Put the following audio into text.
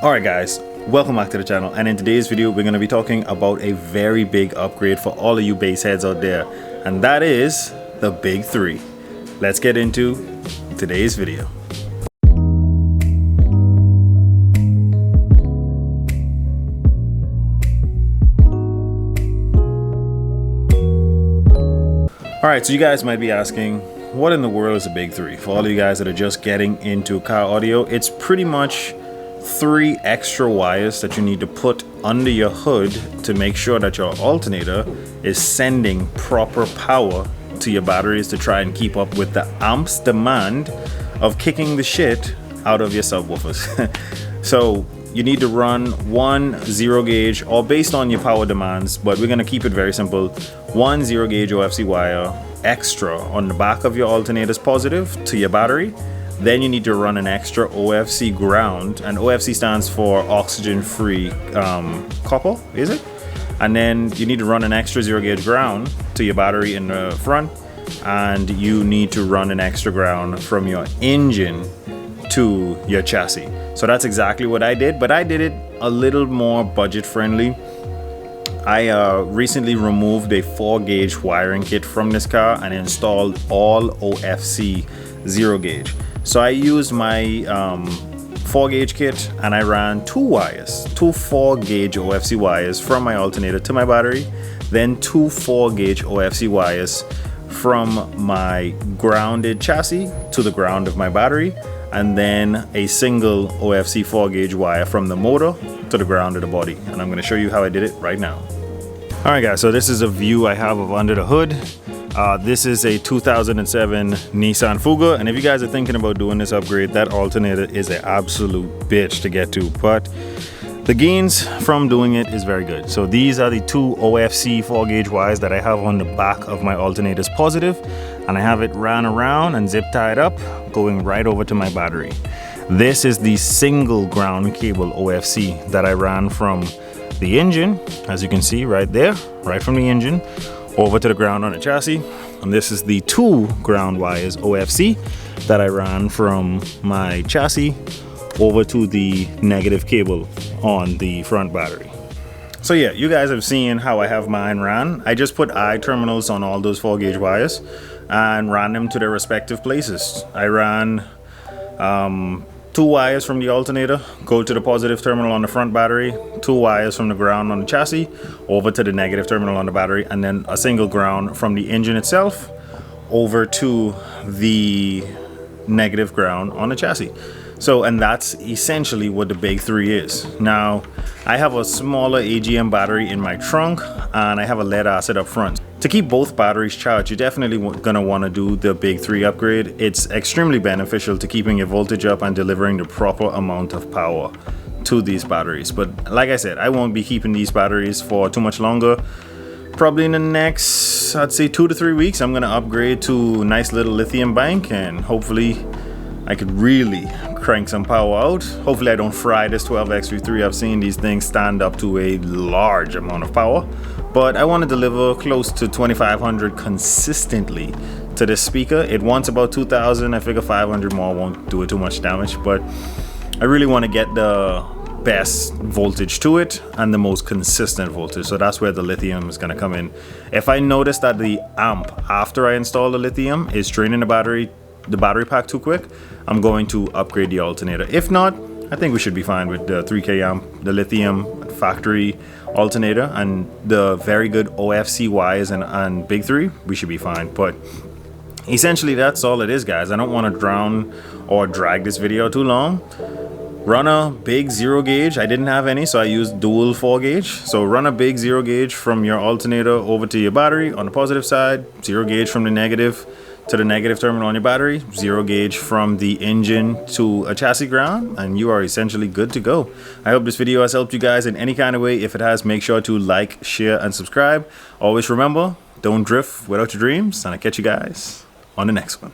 Alright guys, welcome back to the channel, and in today's video we're going to be talking about a very big upgrade for all of you bass heads out there, and that is the Big 3. Let's get into today's video. Alright, so you guys might be asking, what in the world is a Big 3? For all of you guys that are just getting into car audio, it's pretty much 3 extra wires that you need to put under your hood to make sure that your alternator is sending proper power to your batteries to try and keep up with the amps demand of kicking the shit out of your subwoofers. So you need to run one 0 gauge, or based on your power demands, but we're going to keep it very simple, one 0 gauge OFC wire extra on the back of your alternator's positive to your battery. Then you need to run an extra OFC ground, and OFC stands for oxygen free copper, is it? And then you need to run an extra 0 gauge ground to your battery in the front, and you need to run an extra ground from your engine to your chassis. So that's exactly what I did, but I did it a little more budget friendly. I recently removed a 4 gauge wiring kit from this car and installed all OFC 0 gauge. So I used my 4 gauge kit and I ran 2 4 gauge OFC wires from my alternator to my battery, then 2 4 gauge OFC wires from my grounded chassis to the ground of my battery, and then a single OFC 4 gauge wire from the motor to the ground of the body. And I'm going to show you how I did it right now. Alright guys, so this is a view I have of under the hood. This is a 2007 Nissan Fuga, and if you guys are thinking about doing this upgrade, that alternator is an absolute bitch to get to, but the gains from doing it is very good. So these are the 2 OFC 4 gauge wires that I have on the back of my alternator's positive, and I have it ran around and zip tied up going right over to my battery. This is the single ground cable OFC that I ran from the engine, as you can see right there, right from the engine over to the ground on the chassis. And this is the 2 ground wires OFC that I ran from my chassis over to the negative cable on the front battery. So yeah, you guys have seen how I have mine ran. I just put I terminals on all those 4 gauge wires and ran them to their respective places. I ran 2 wires from the alternator go to the positive terminal on the front battery, 2 wires from the ground on the chassis over to the negative terminal on the battery, and then a single ground from the engine itself over to the negative ground on the chassis. So, and that's essentially what the Big 3 is. Now, I have a smaller AGM battery in my trunk, and I have a lead acid up front. To keep both batteries charged, you're definitely gonna wanna do the Big 3 upgrade. It's extremely beneficial to keeping your voltage up and delivering the proper amount of power to these batteries. But like I said, I won't be keeping these batteries for too much longer. Probably in the next, I'd say 2 to 3 weeks, I'm gonna upgrade to a nice little lithium bank, and hopefully I could really crank some power out. Hopefully I don't fry this 12X3. I've seen these things stand up to a large amount of power, but I want to deliver close to 2500 consistently to this speaker. It wants about 2000. I figure 500 more won't do it too much damage, but I really want to get the best voltage to it and the most consistent voltage. So that's where the lithium is going to come in. If I notice that the amp after I install the lithium is draining the battery pack too quick, I'm going to upgrade the alternator. If not, I think we should be fine with the 3K amp, the lithium factory alternator, and the very good OFC wires and Big 3. We should be fine. But essentially that's all it is, guys. I don't want to drown or drag this video too long. Run a big 0 gauge. I didn't have any, so I used dual 4 gauge. So run a big 0 gauge from your alternator over to your battery on the positive side, 0 gauge from the negative to the negative terminal on your battery, 0 gauge from the engine to a chassis ground, and you are essentially good to go. I hope this video has helped you guys in any kind of way. If it has, make sure to like, share, and subscribe. Always remember, don't drift without your dreams, and I'll catch you guys on the next one.